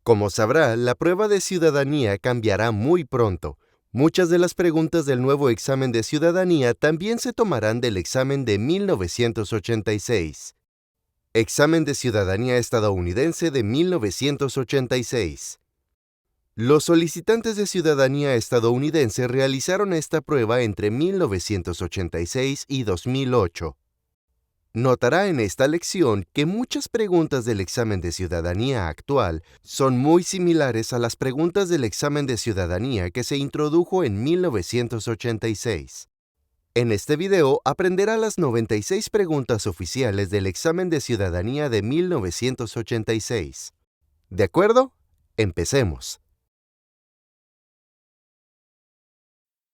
Como sabrá, la prueba de ciudadanía cambiará muy pronto. Muchas de las preguntas del nuevo examen de ciudadanía también se tomarán del examen de 1986. Examen de ciudadanía estadounidense de 1986. Los solicitantes de ciudadanía estadounidense realizaron esta prueba entre 1986 y 2008. Notará en esta lección que muchas preguntas del examen de ciudadanía actual son muy similares a las preguntas del examen de ciudadanía que se introdujo en 1986. En este video aprenderá las 96 preguntas oficiales del examen de ciudadanía de 1986. ¿De acuerdo? Empecemos.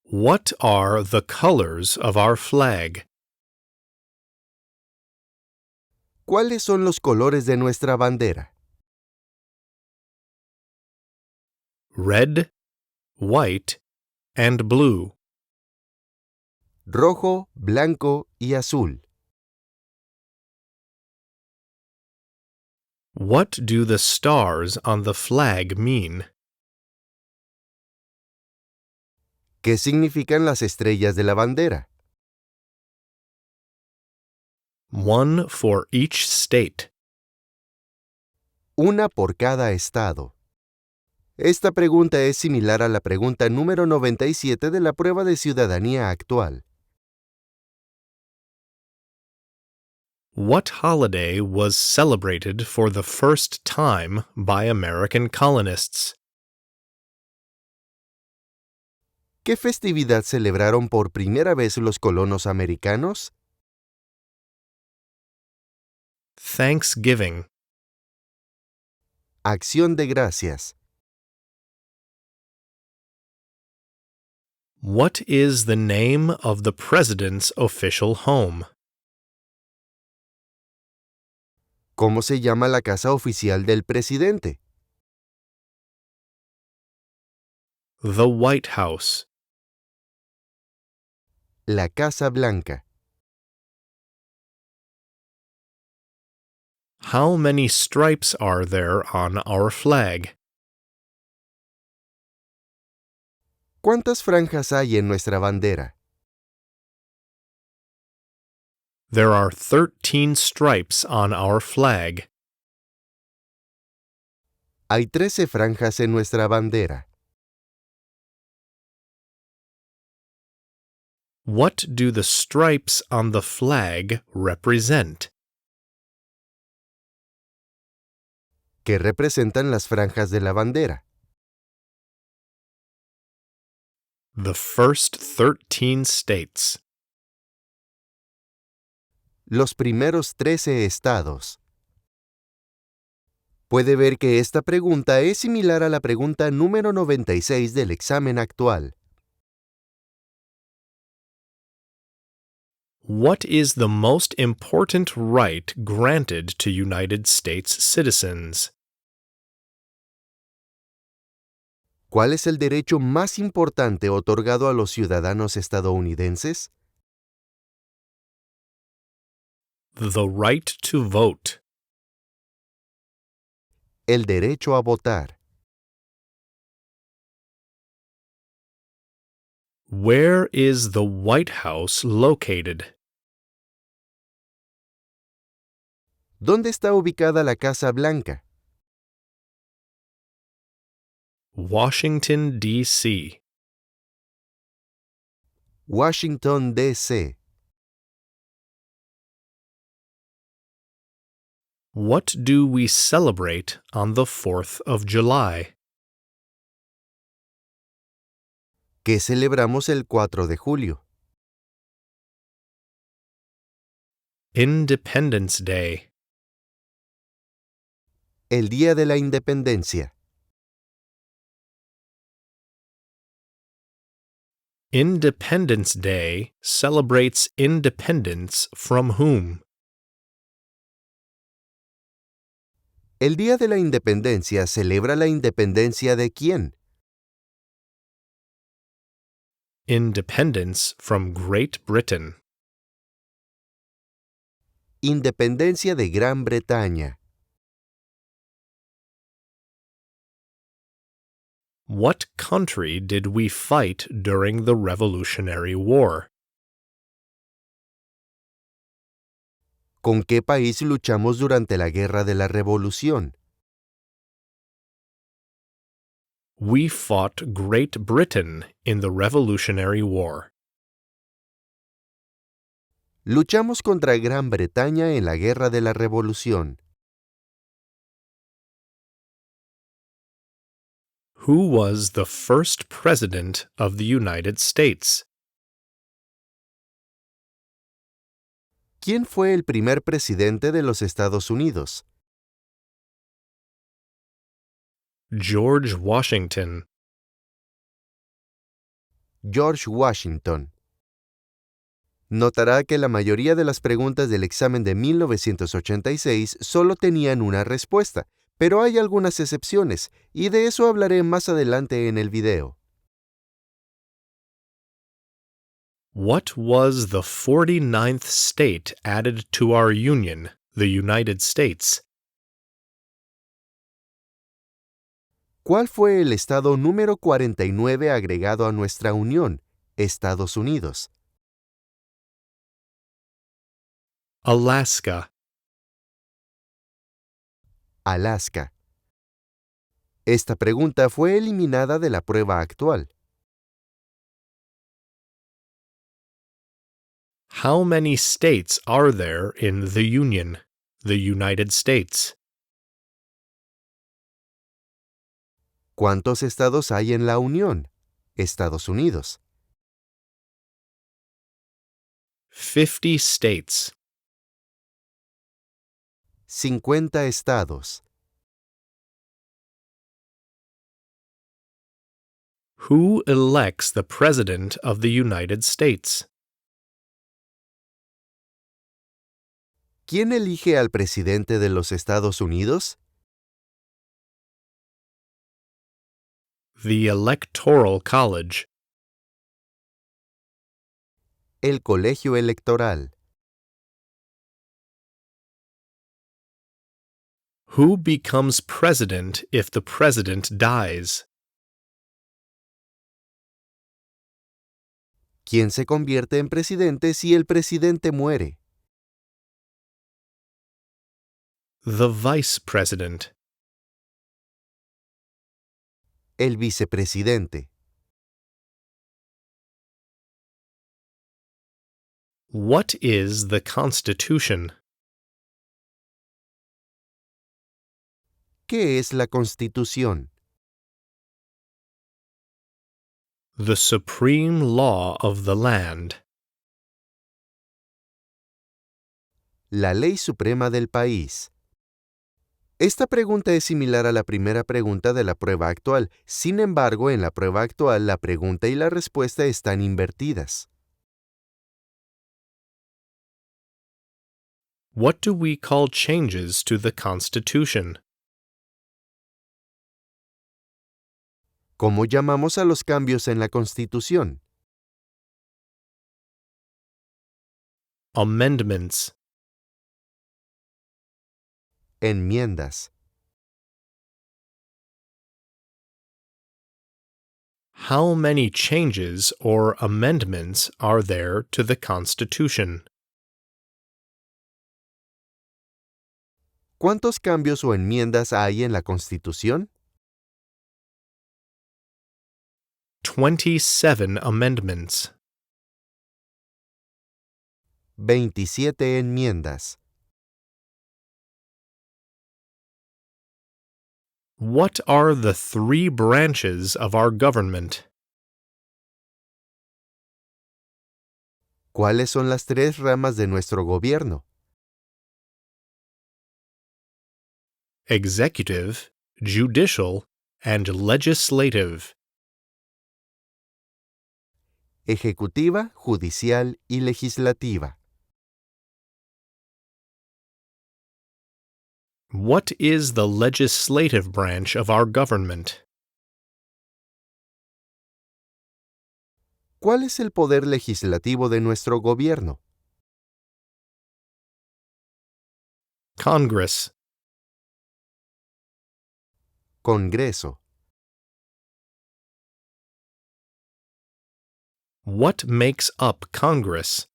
What are the colors of our flag? ¿Cuáles son los colores de nuestra bandera? Red, white, and blue. Rojo, blanco y azul. What do the stars on the flag mean? ¿Qué significan las estrellas de la bandera? One for each state. Una por cada estado. Esta pregunta es similar a la pregunta número 97 de la prueba de ciudadanía actual. What holiday was celebrated for the first time by American colonists? ¿Qué festividad celebraron por primera vez los colonos americanos? Thanksgiving. Acción de Gracias. What is the name of the president's official home? ¿Cómo se llama la casa oficial del presidente? The White House. La Casa Blanca. How many stripes are there on our flag? ¿Cuántas franjas hay en nuestra bandera? There are 13 stripes on our flag. Hay 13 franjas en nuestra bandera. What do the stripes on the flag represent? ¿Qué representan las franjas de la bandera? The first 13 states. Los primeros 13 estados. Puede ver que esta pregunta es similar a la pregunta número 96 del examen actual. What is the most important right granted to United States citizens? ¿Cuál es el derecho más importante otorgado a los ciudadanos estadounidenses? The right to vote. El derecho a votar. Where is the White House located? ¿Dónde está ubicada la Casa Blanca? Washington, D.C. Washington, D.C. What do we celebrate on the 4th of July? ¿Qué celebramos el 4 de julio? Independence Day. El Día de la Independencia. Independence Day celebrates independence from whom? El Día de la Independencia celebra la independencia de quién? Independence from Great Britain. Independencia de Gran Bretaña. What country did we fight during the Revolutionary War? ¿Con qué país luchamos durante la Guerra de la Revolución? We fought Great Britain in the Revolutionary War. Luchamos contra Gran Bretaña en la Guerra de la Revolución. Who was the first president of the United States? ¿Quién fue el primer presidente de los Estados Unidos? George Washington. George Washington. Notará que la mayoría de las preguntas del examen de 1986 solo tenían una respuesta, pero hay algunas excepciones, y de eso hablaré más adelante en el video. What was the 49th state added to our Union, the United States? ¿Cuál fue el estado número 49 agregado a nuestra Unión, Estados Unidos? Alaska. Alaska. Esta pregunta fue eliminada de la prueba actual. How many states are there in the Union, the United States? ¿Cuántos estados hay en la Unión, Estados Unidos? 50 states. 50 estados. Who elects the President of the United States? ¿Quién elige al presidente de los Estados Unidos? The Electoral College. El colegio electoral. Who becomes president if the president dies? ¿Quién se convierte en presidente si el presidente muere? The vice president. El vicepresidente. What is the Constitution? ¿Qué es la Constitución? The supreme law of the land. La ley suprema del país. Esta pregunta es similar a la primera pregunta de la prueba actual. Sin embargo, en la prueba actual, la pregunta y la respuesta están invertidas. What do we call changes to the Constitution? ¿Cómo llamamos a los cambios en la Constitución? Amendments. Enmiendas. How many changes or amendments are there to the Constitution? ¿Cuántos cambios o enmiendas hay en la Constitución? 27 amendments. 27 enmiendas. What are the 3 branches of our government? ¿Cuáles son las 3 ramas de nuestro gobierno? Executive, judicial, and legislative. Ejecutiva, judicial y legislativa. What is the legislative branch of our government? ¿Cuál es el poder legislativo de nuestro gobierno? Congress. Congreso. What makes up Congress?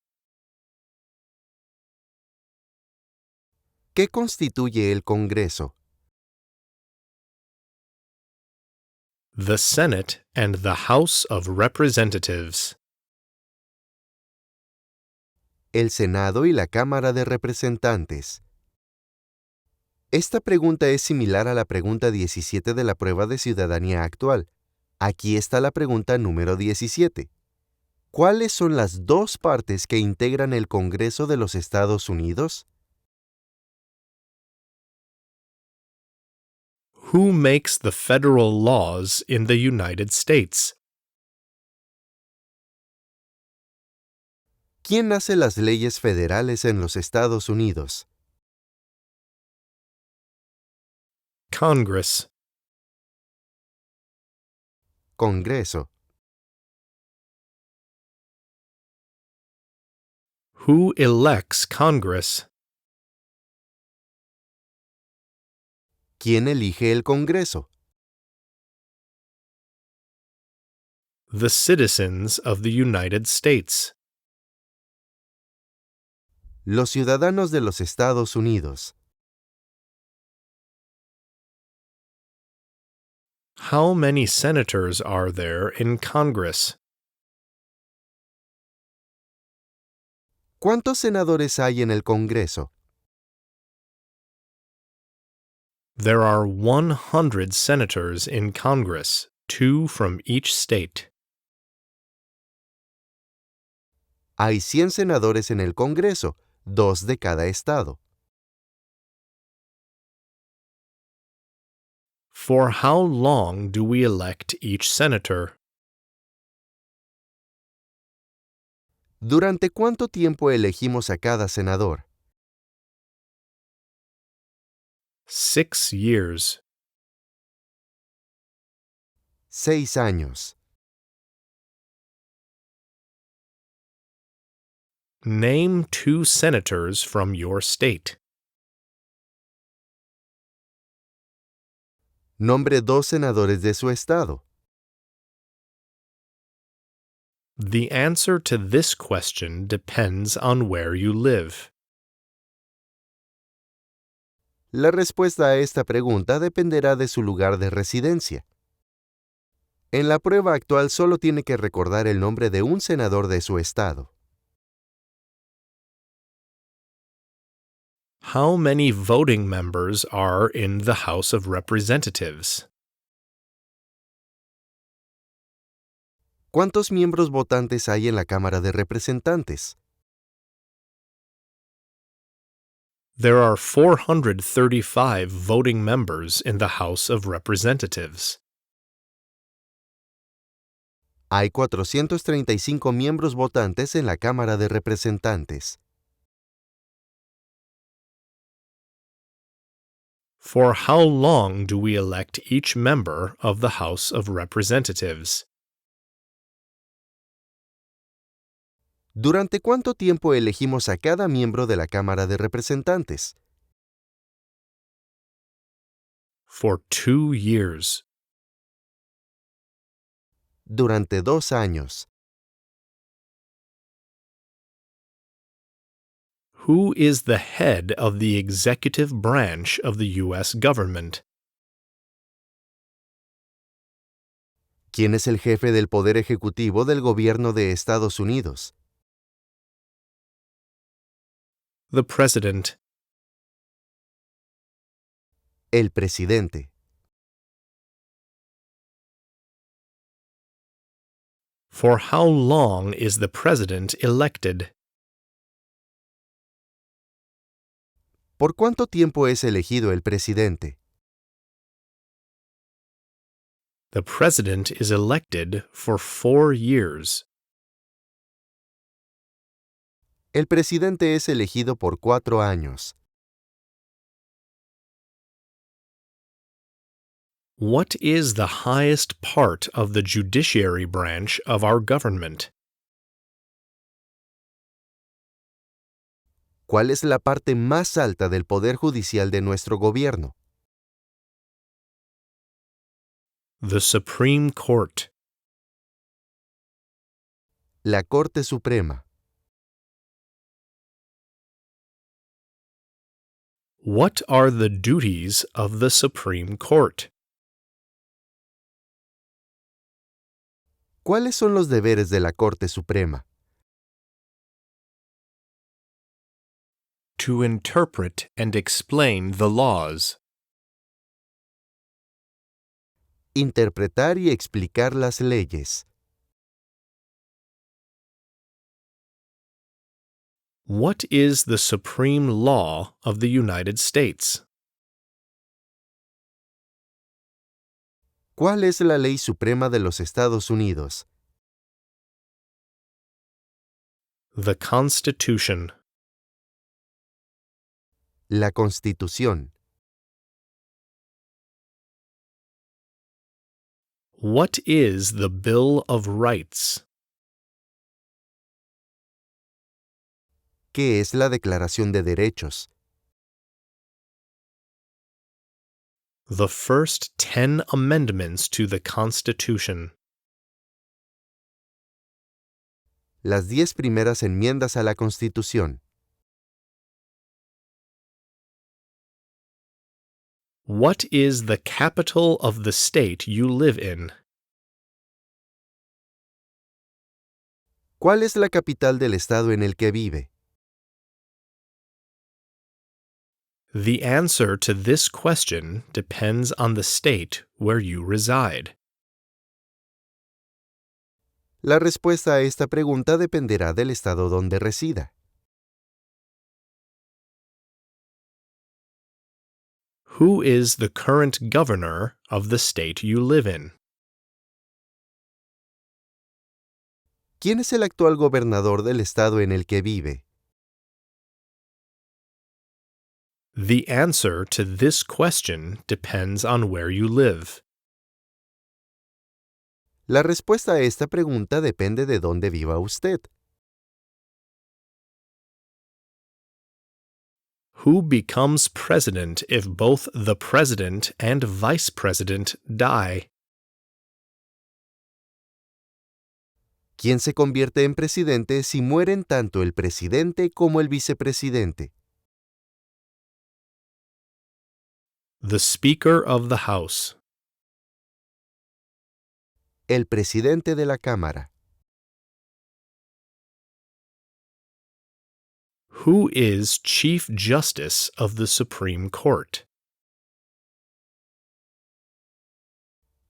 ¿Qué constituye el Congreso? The Senate and the House of Representatives. El Senado y la Cámara de Representantes. Esta pregunta es similar a la pregunta 17 de la prueba de ciudadanía actual. Aquí está la pregunta número 17. ¿Cuáles son las dos partes que integran el Congreso de los Estados Unidos? Who makes the federal laws in the United States? ¿Quién hace las leyes federales en los Estados Unidos? Congress. Congreso. Who elects Congress? ¿Quién elige el Congreso? The citizens of the United States. Los ciudadanos de los Estados Unidos. How many senators are there in Congress? ¿Cuántos senadores hay en el Congreso? There are 100 senators in Congress, 2 from each state. Hay 100 senadores en el Congreso, 2 de cada estado. For how long do we elect each senator? ¿Durante cuánto tiempo elegimos a cada senador? 6 years. 6 años. Name 2 senators from your state. Nombre 2 senadores de su estado. The answer to this question depends on where you live. La respuesta a esta pregunta dependerá de su lugar de residencia. En la prueba actual solo tiene que recordar el nombre de un senador de su estado. How many voting members are in the House of Representatives? ¿Cuántos miembros votantes hay en la Cámara de Representantes? There are 435 voting members in the House of Representatives. Hay 435 miembros votantes en la Cámara de Representantes. For how long do we elect each member of the House of Representatives? ¿Durante cuánto tiempo elegimos a cada miembro de la Cámara de Representantes? For 2 years. Durante 2 años. Who is the head of the executive branch of the U.S. government? ¿Quién es el jefe del Poder Ejecutivo del Gobierno de Estados Unidos? The President. El presidente. For how long is the President elected? ¿Por cuánto tiempo es elegido el presidente? The President is elected for 4 years. El presidente es elegido por 4 años. What is the highest part of the judiciary branch of our government? ¿Cuál es la parte más alta del Poder Judicial de nuestro gobierno? The Supreme Court. La Corte Suprema. What are the duties of the Supreme Court? ¿Cuáles son los deberes de la Corte Suprema? To interpret and explain the laws. Interpretar y explicar las leyes. What is the supreme law of the United States? ¿Cuál es la ley suprema de los Estados Unidos? The Constitution. La Constitución. What is the Bill of Rights? ¿Qué es la Declaración de Derechos? The first 10 amendments to the Constitution. Las 10 primeras enmiendas a la Constitución. What is the capital of the state you live in? ¿Cuál es la capital del estado en el que vive? The answer to this question depends on the state where you reside. La respuesta a esta pregunta dependerá del estado donde resida. Who is the current governor of the state you live in? ¿Quién es el actual gobernador del estado en el que vive? The answer to this question depends on where you live. La respuesta a esta pregunta depende de dónde viva usted. Who becomes president if both the president and vice president die? ¿Quién se convierte en presidente si mueren tanto el presidente como el vicepresidente? The Speaker of the House. El presidente de la Cámara. Who is Chief Justice of the Supreme Court?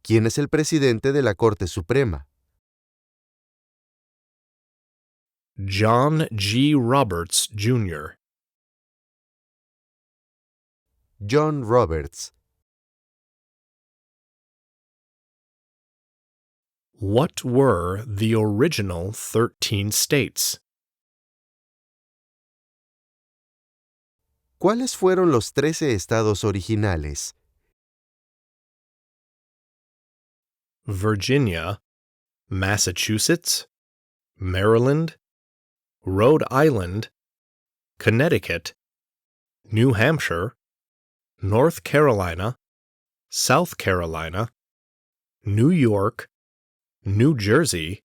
¿Quién es el presidente de la Corte Suprema? John G. Roberts, Jr. John Roberts. What were the original 13 states? ¿Cuáles fueron los 13 estados originales? Virginia, Massachusetts, Maryland, Rhode Island, Connecticut, New Hampshire, North Carolina, South Carolina, New York, New Jersey,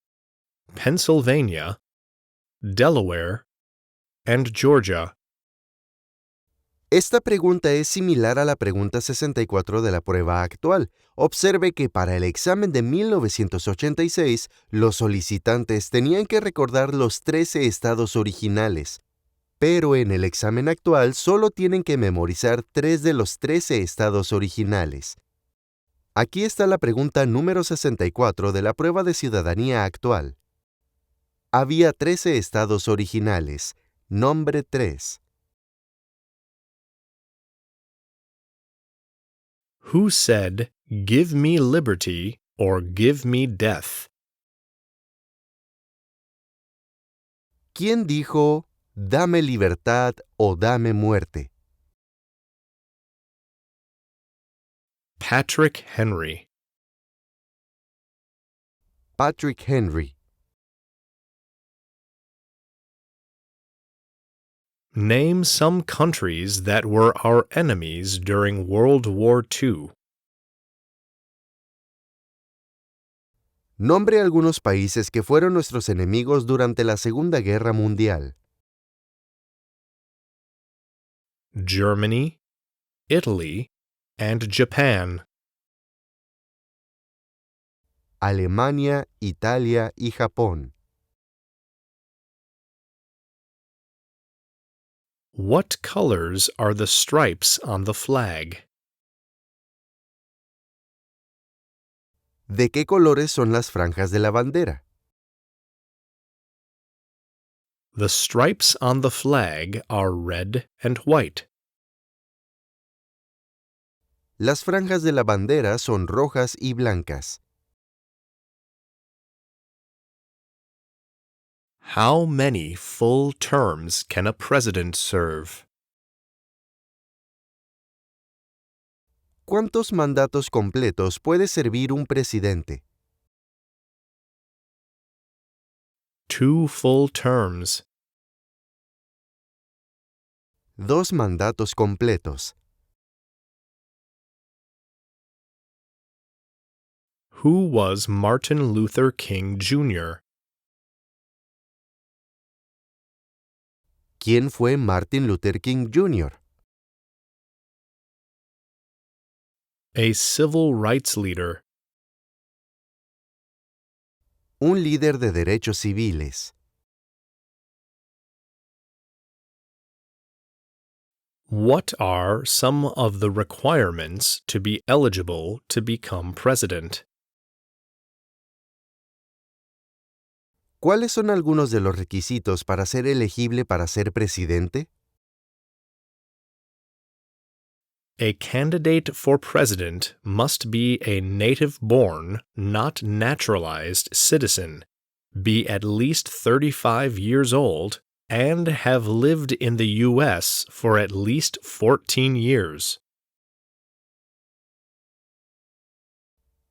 Pennsylvania, Delaware, and Georgia. Esta pregunta es similar a la pregunta 64 de la prueba actual. Observe que para el examen de 1986, los solicitantes tenían que recordar los 13 estados originales, pero en el examen actual solo tienen que memorizar 3 de los 13 estados originales. Aquí está la pregunta número 64 de la prueba de ciudadanía actual. Había 13 estados originales. Nombre 3. Who said, "Give me liberty" or "Give me death"? ¿Quién dijo, dame libertad o dame muerte? Patrick Henry. Patrick Henry. Name some countries that were our enemies during World War II. Nombre algunos países que fueron nuestros enemigos durante la Segunda Guerra Mundial. Germany, Italy, and Japan. Alemania, Italia y Japón. What colors are the stripes on the flag? ¿De qué colores son las franjas de la bandera? The stripes on the flag are red and white. Las franjas de la bandera son rojas y blancas. How many full terms can a president serve? ¿Cuántos mandatos completos puede servir un presidente? 2 full terms. 2 mandatos completos. Who was Martin Luther King Jr.? ¿Quién fue Martin Luther King Jr.? A civil rights leader. Un líder de derechos civiles. What are some of the requirements to be eligible to become president? ¿Cuáles son algunos de los requisitos para ser elegible para ser presidente? A candidate for president must be a native-born, not naturalized citizen, be at least 35 years old, and have lived in the U.S. for at least 14 years.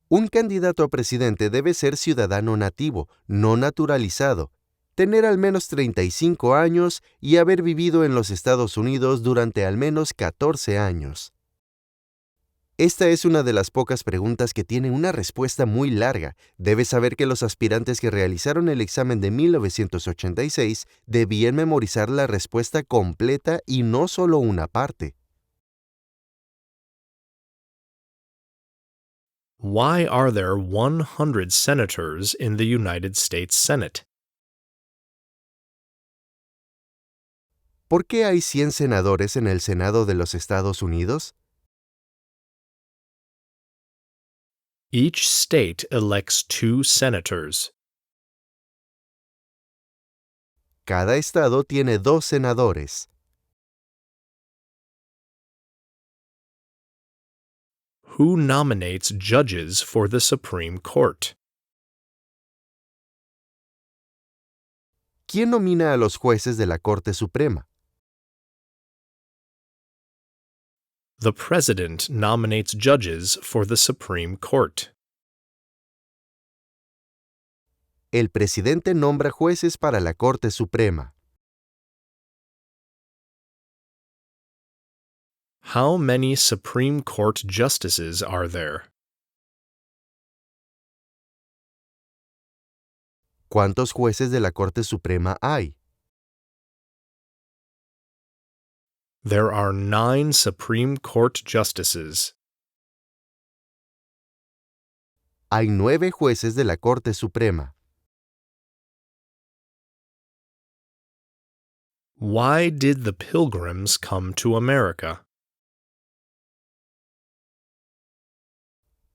Un candidato a presidente debe ser ciudadano nativo, no naturalizado, tener al menos 35 años y haber vivido en los Estados Unidos durante al menos 14 años. Esta es una de las pocas preguntas que tiene una respuesta muy larga. Debes saber que los aspirantes que realizaron el examen de 1986 debían memorizar la respuesta completa y no solo una parte. Why are there 100 senators in the United States Senate? ¿Por qué hay 100 senadores en el Senado de los Estados Unidos? Each state elects 2 senators. Cada estado tiene 2 senadores. Who nominates judges for the Supreme Court? ¿Quién nomina a los jueces de la Corte Suprema? The President nominates judges for the Supreme Court. El presidente nombra jueces para la Corte Suprema. How many Supreme Court justices are there? ¿Cuántos jueces de la Corte Suprema hay? There are 9 Supreme Court justices. Hay 9 jueces de la Corte Suprema. Why did the Pilgrims come to America?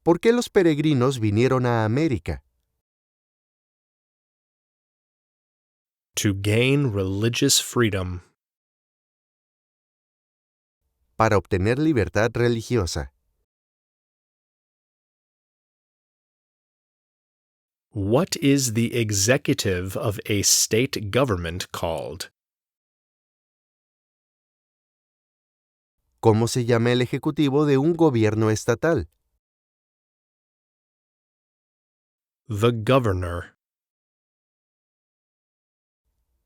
¿Por qué los peregrinos vinieron a América? To gain religious freedom. Para obtener libertad religiosa. What is the executive of a state government called? ¿Cómo se llama el ejecutivo de un gobierno estatal? The governor.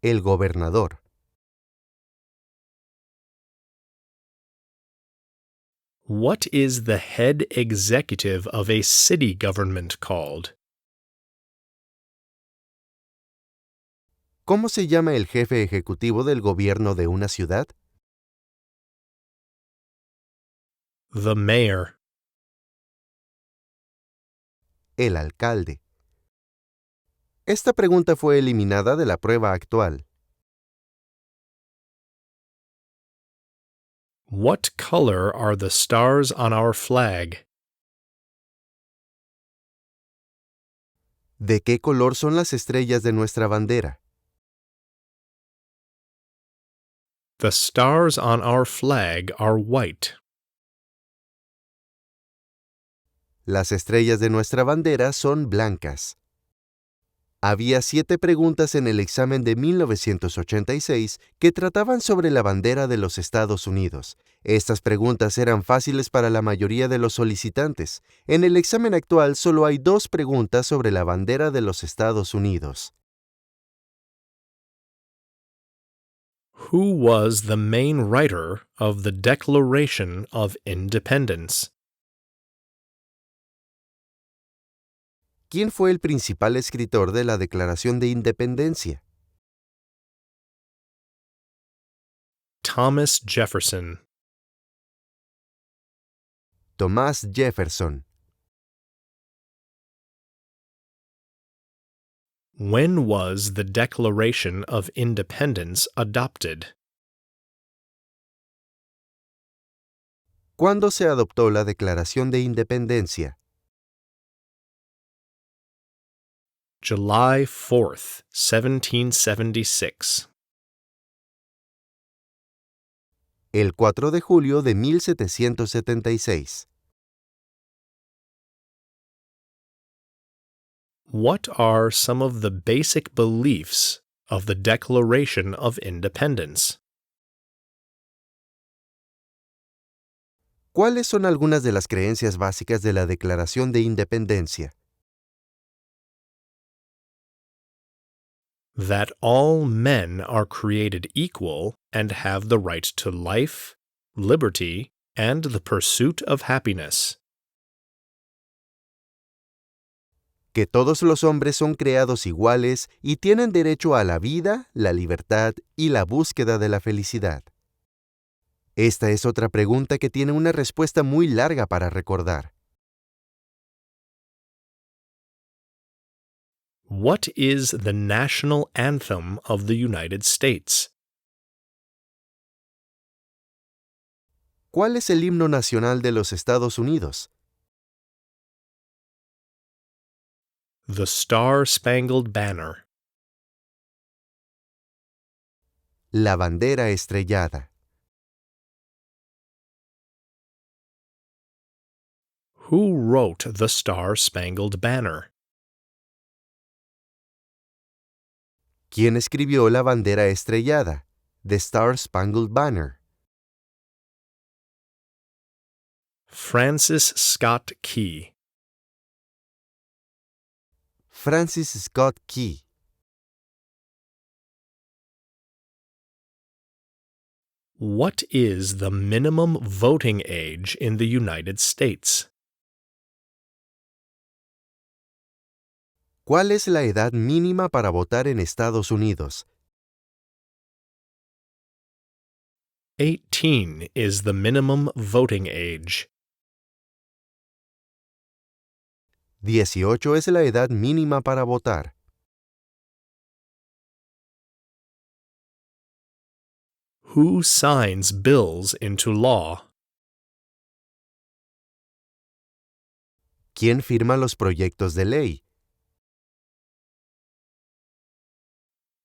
El gobernador. What is the head executive of a city government called? ¿Cómo se llama el jefe ejecutivo del gobierno de una ciudad? The mayor. El alcalde. Esta pregunta fue eliminada de la prueba actual. What color are the stars on our flag? ¿De qué color son las estrellas de nuestra bandera? The stars on our flag are white. Las estrellas de nuestra bandera son blancas. Había 7 preguntas en el examen de 1986 que trataban sobre la bandera de los Estados Unidos. Estas preguntas eran fáciles para la mayoría de los solicitantes. En el examen actual solo hay 2 preguntas sobre la bandera de los Estados Unidos. Who was the main writer of the Declaration of Independence? ¿Quién fue el principal escritor de la Declaración de Independencia? Thomas Jefferson. Thomas Jefferson. When was the Declaration of Independence adopted? ¿Cuándo se adoptó la Declaración de Independencia? July 4th, 1776. El 4 de julio de 1776. What are some of the basic beliefs of the Declaration of Independence? ¿Cuáles son algunas de las creencias básicas de la Declaración de Independencia? That all men are created equal and have the right to life, liberty, and the pursuit of happiness. Que todos los hombres son creados iguales y tienen derecho a la vida, la libertad y la búsqueda de la felicidad. Esta es otra pregunta que tiene una respuesta muy larga para recordar. What is the national anthem of the United States? ¿Cuál es el himno nacional de los Estados Unidos? The Star-Spangled Banner. La bandera estrellada. Who wrote the Star-Spangled Banner? ¿Quién escribió la bandera estrellada? The Star Spangled Banner. Francis Scott Key. Francis Scott Key. What is the minimum voting age in the United States? ¿Cuál es la edad mínima para votar en Estados Unidos? 18 is the minimum voting age. 18 es la edad mínima para votar. Who signs bills into law? ¿Quién firma los proyectos de ley?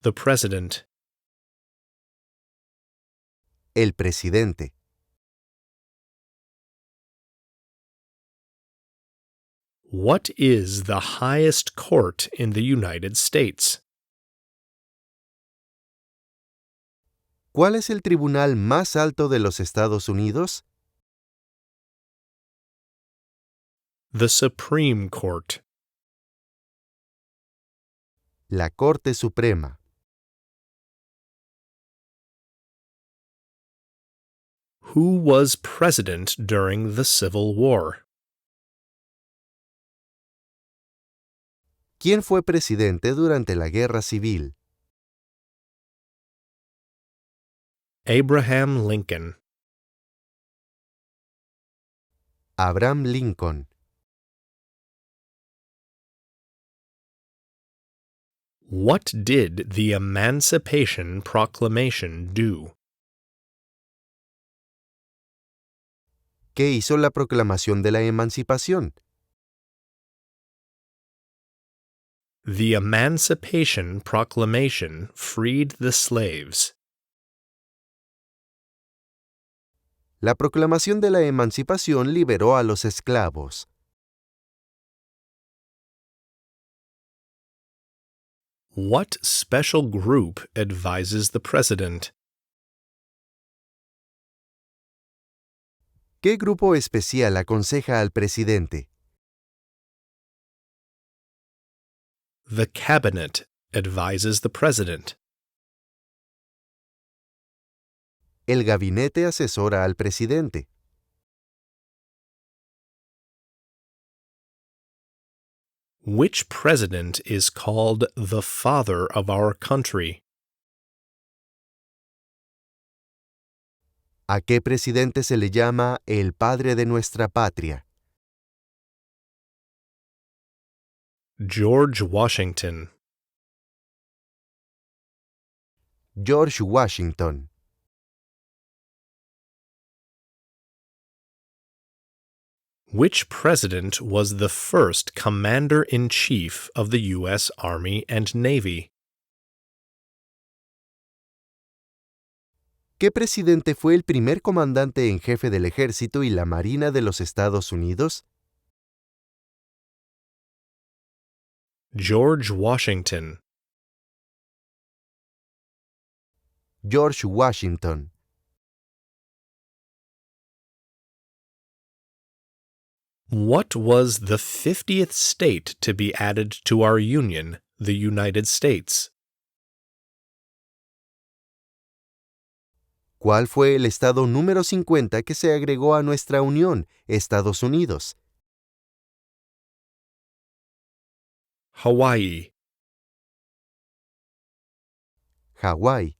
The President. El presidente. What is the highest court in the United States? ¿Cuál es el tribunal más alto de los Estados Unidos? The Supreme Court. La Corte Suprema. Who was president during the Civil War? ¿Quién fue presidente durante la Guerra Civil? Abraham Lincoln. Abraham Lincoln. What did the Emancipation Proclamation do? ¿Qué hizo la Proclamación de la Emancipación? The Emancipation Proclamation freed the slaves. La Proclamación de la Emancipación liberó a los esclavos. What special group advises the president? ¿Qué grupo especial aconseja al presidente? The cabinet advises the president. El gabinete asesora al presidente. Which president is called the father of our country? ¿A qué presidente se le llama el padre de nuestra patria? George Washington. George Washington. Which president was the first commander-in-chief of the U.S. Army and Navy? ¿Qué presidente fue el primer comandante en jefe del Ejército y la Marina de los Estados Unidos? George Washington. George Washington. What was the 50th state to be added to our Union, the United States? ¿Cuál fue el estado número 50 que se agregó a nuestra Unión, Estados Unidos? Hawaii. Hawái.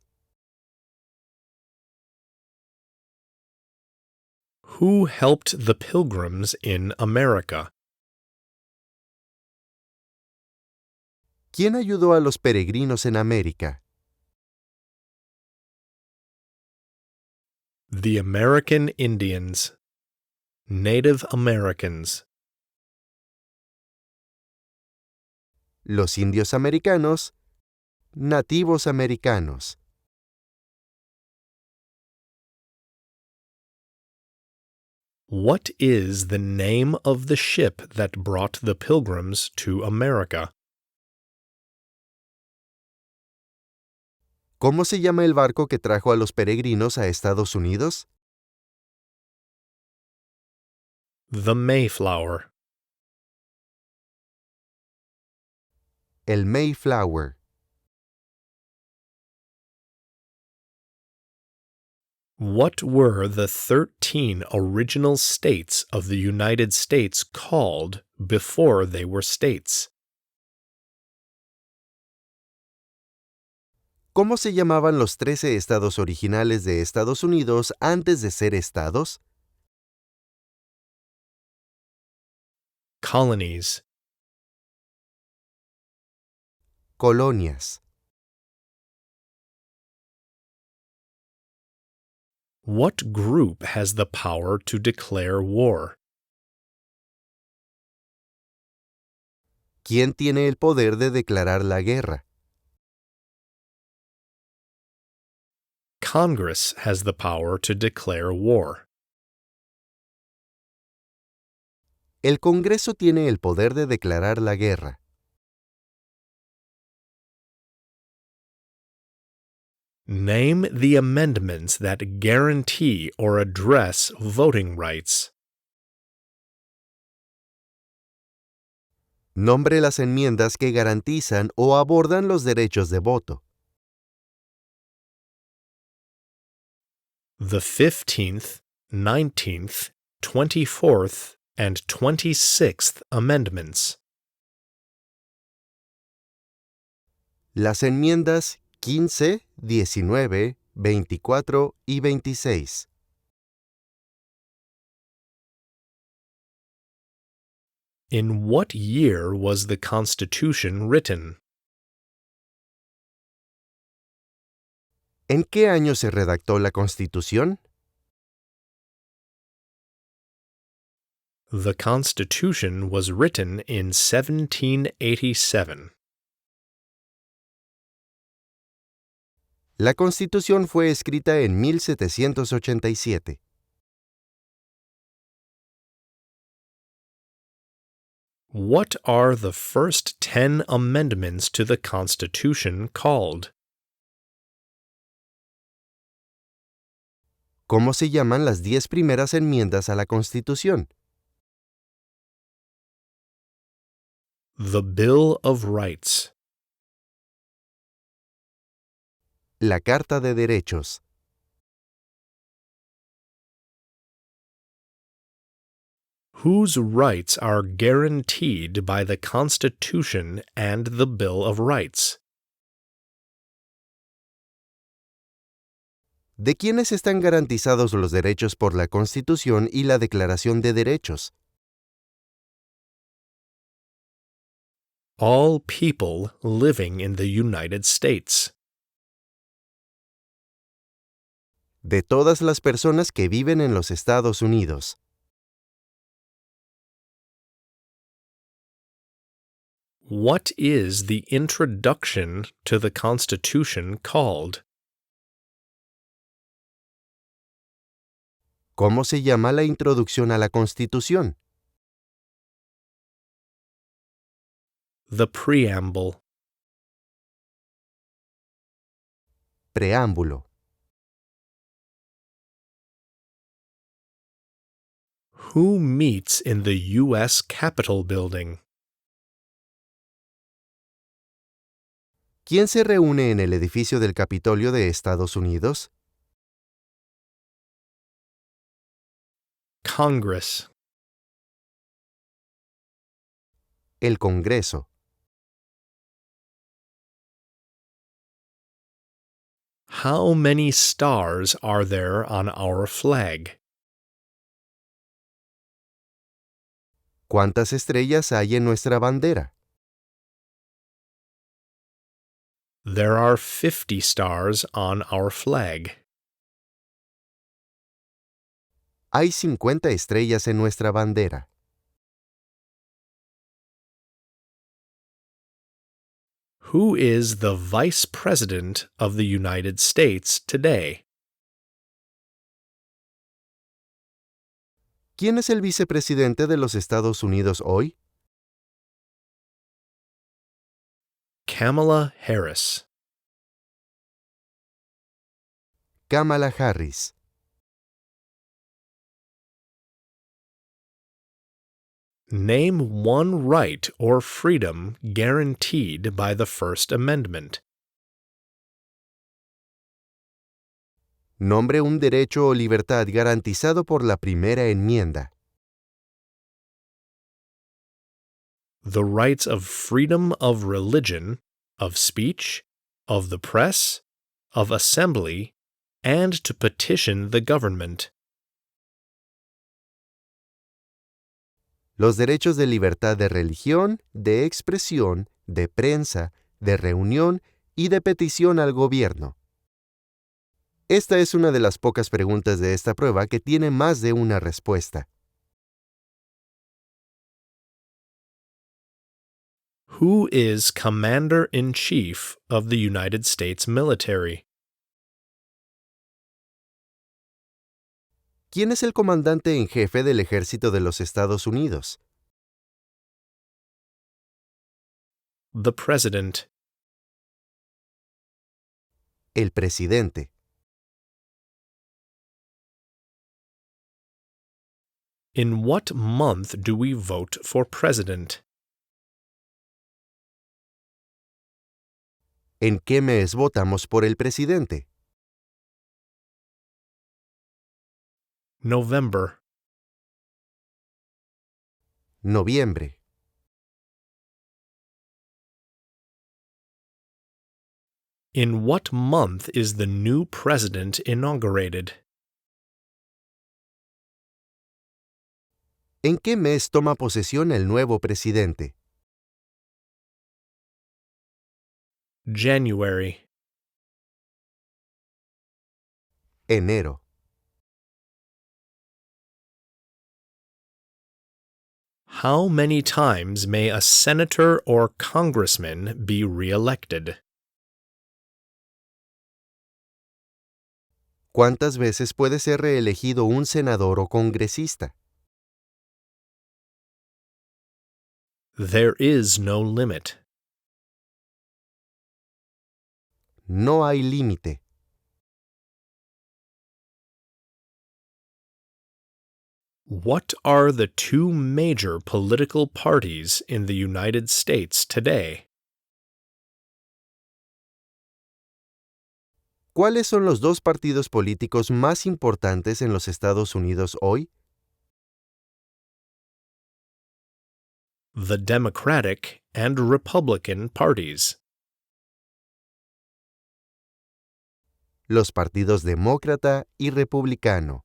Who helped the Pilgrims in America? ¿Quién ayudó a los peregrinos en América? The American Indians. Native Americans. Los indios americanos. Nativos americanos. What is the name of the ship that brought the Pilgrims to America? ¿Cómo se llama el barco que trajo a los peregrinos a Estados Unidos? The Mayflower. El Mayflower. What were the 13 original states of the United States called before they were states? ¿Cómo se llamaban los 13 estados originales de Estados Unidos antes de ser estados? Colonies. Colonias. What group has the power to declare war? ¿Quién tiene el poder de declarar la guerra? Congress has the power to declare war. El Congreso tiene el poder de declarar la guerra. Name the amendments that guarantee or address voting rights. Nombre las enmiendas que garantizan o abordan los derechos de voto. The 15th, 19th, 24th, and 26th Amendments. Las enmiendas 15, 19, 24 y 26. In what year was the Constitution written? ¿En qué año se redactó la Constitución? The Constitution was written in 1787. La Constitución fue escrita en 1787. What are the first 10 amendments to the Constitution called? ¿Cómo se llaman las 10 primeras enmiendas a la Constitución? The Bill of Rights. La Carta de Derechos. Whose rights are guaranteed by the Constitution and the Bill of Rights? ¿De quiénes están garantizados los derechos por la Constitución y la Declaración de Derechos? All people living in the United States. De todas las personas que viven en los Estados Unidos. What is the introduction to the Constitution called? ¿Cómo se llama la introducción a la Constitución? The Preamble. Preámbulo. Who meets in the U.S. Capitol Building? ¿Quién se reúne en el edificio del Capitolio de Estados Unidos? Congress. El Congreso. How many stars are there on our flag? ¿Cuántas estrellas hay en nuestra bandera? There are 50 stars on our flag. Hay 50 estrellas en nuestra bandera. Who is the Vice President of the United States today? ¿Quién es el vicepresidente de los Estados Unidos hoy? Kamala Harris. Kamala Harris. Name one right or freedom guaranteed by the First Amendment. Nombre un derecho o libertad garantizado por la primera enmienda. The rights of freedom of religion, of speech, of the press, of assembly, and to petition the government. Los derechos de libertad de religión, de expresión, de prensa, de reunión y de petición al gobierno. Esta es una de las pocas preguntas de esta prueba que tiene más de una respuesta. Who is Commander-in-Chief of the United States Military? ¿Quién es el comandante en jefe del ejército de los Estados Unidos? The President. El presidente. In what month do we vote for president? ¿En qué mes votamos por el presidente? November. Noviembre. In what month is the new president inaugurated? ¿En qué mes toma posesión el nuevo presidente? January. Enero. How many times may a senator or congressman be reelected? ¿Cuántas veces puede ser reelegido un senador o congresista? There is no limit. No hay límite. What are the two major political parties in the United States today? ¿Cuáles son los dos partidos políticos más importantes en los Estados Unidos hoy? The Democratic and Republican parties. Los partidos demócrata y republicano.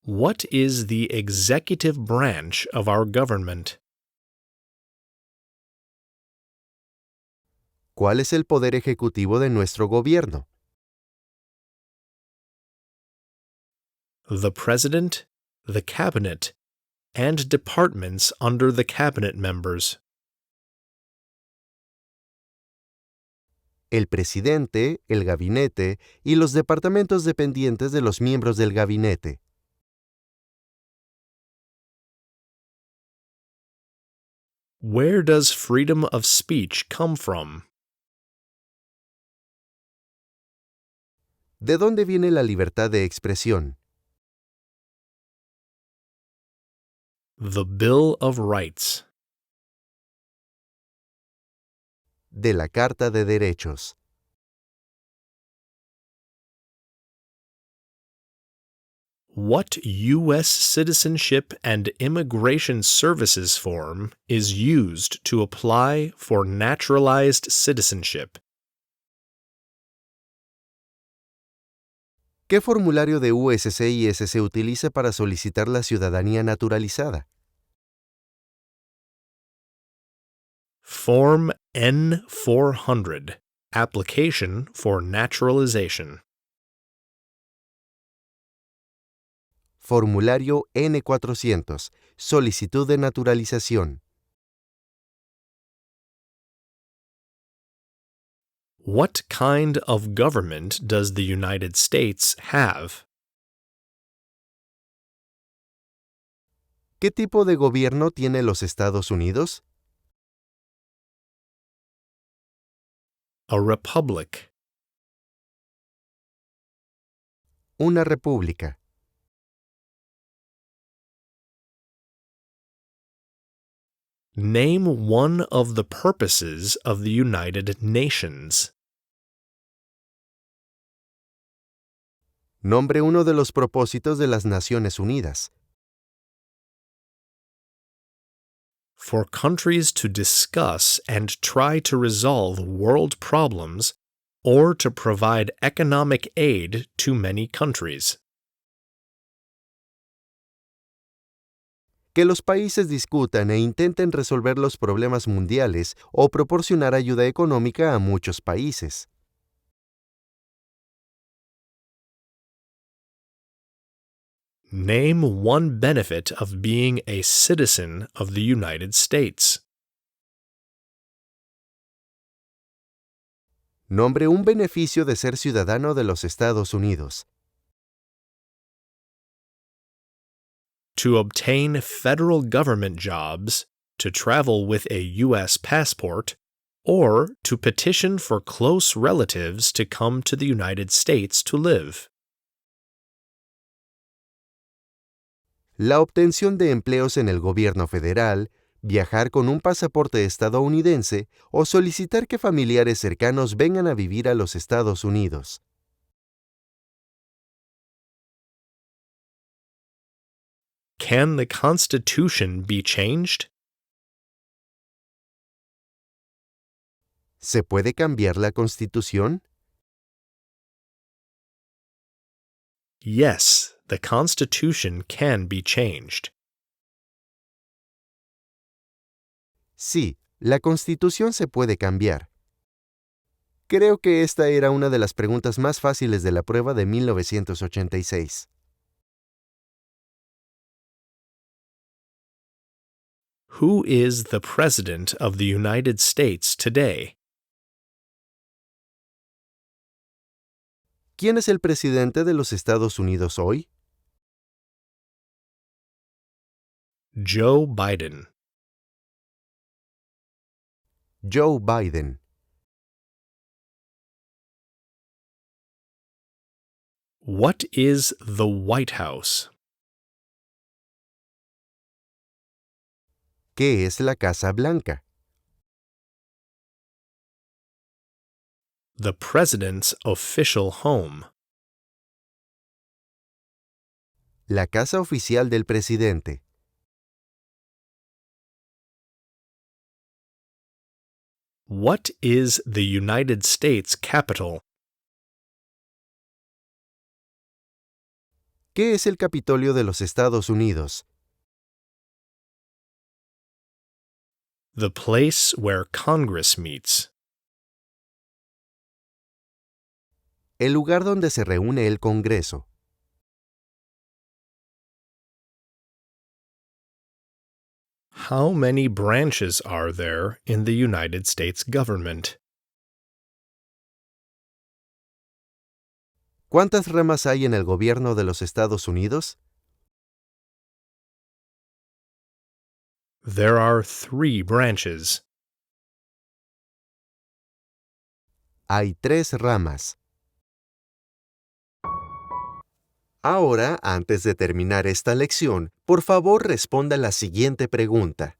What is the executive branch of our government? ¿Cuál es el poder ejecutivo de nuestro gobierno? The President, the Cabinet, and departments under the Cabinet members. El presidente, el gabinete y los departamentos dependientes de los miembros del gabinete. Where does freedom of speech come from? ¿De dónde viene la libertad de expresión? The Bill of Rights. De la Carta de Derechos. What U.S. Citizenship and Immigration Services form is used to apply for naturalized citizenship? ¿Qué formulario de USCIS se utiliza para solicitar la ciudadanía naturalizada? Form N-400, Application for Naturalization. Formulario N-400, Solicitud de naturalización. What kind of government does the United States have? ¿Qué tipo de gobierno tiene los Estados Unidos? A republic. Una república. Name one of the purposes of the United Nations. Nombre uno de los propósitos de las Naciones Unidas. For countries to discuss and try to resolve world problems or to provide economic aid to many countries. Que los países discutan e intenten resolver los problemas mundiales o proporcionar ayuda económica a muchos países. Name one benefit of being a citizen of the United States. Nombre un beneficio de ser ciudadano de los Estados Unidos. To obtain federal government jobs, to travel with a U.S. passport, or to petition for close relatives to come to the United States to live. La obtención de empleos en el gobierno federal, viajar con un pasaporte estadounidense o solicitar que familiares cercanos vengan a vivir a los Estados Unidos. Can the Constitution be changed? ¿Se puede cambiar la Constitución? Yes, the Constitution can be changed. Sí, la Constitución se puede cambiar. Creo que esta era una de las preguntas más fáciles de la prueba de 1986. Who is the President of the United States today? ¿Quién es el presidente de los Estados Unidos hoy? Joe Biden. Joe Biden. What is the White House? ¿Qué es la Casa Blanca? The President's official home. La casa oficial del presidente. What is the United States capital? ¿Qué es el Capitolio de los Estados Unidos? The place where Congress meets. El lugar donde se reúne el Congreso. How many branches are there in the United States government? ¿Cuántas ramas hay en el gobierno de los Estados Unidos? There are 3 branches. Hay 3 ramas. Ahora, antes de terminar esta lección, por favor responda la siguiente pregunta.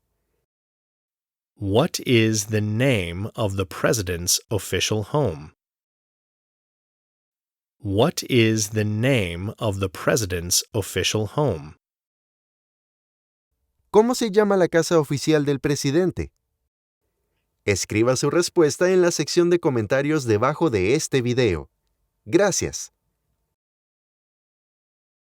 What is the name of the President's official home? What is the name of the President's official home? ¿Cómo se llama la casa oficial del presidente? Escriba su respuesta en la sección de comentarios debajo de este video. Gracias.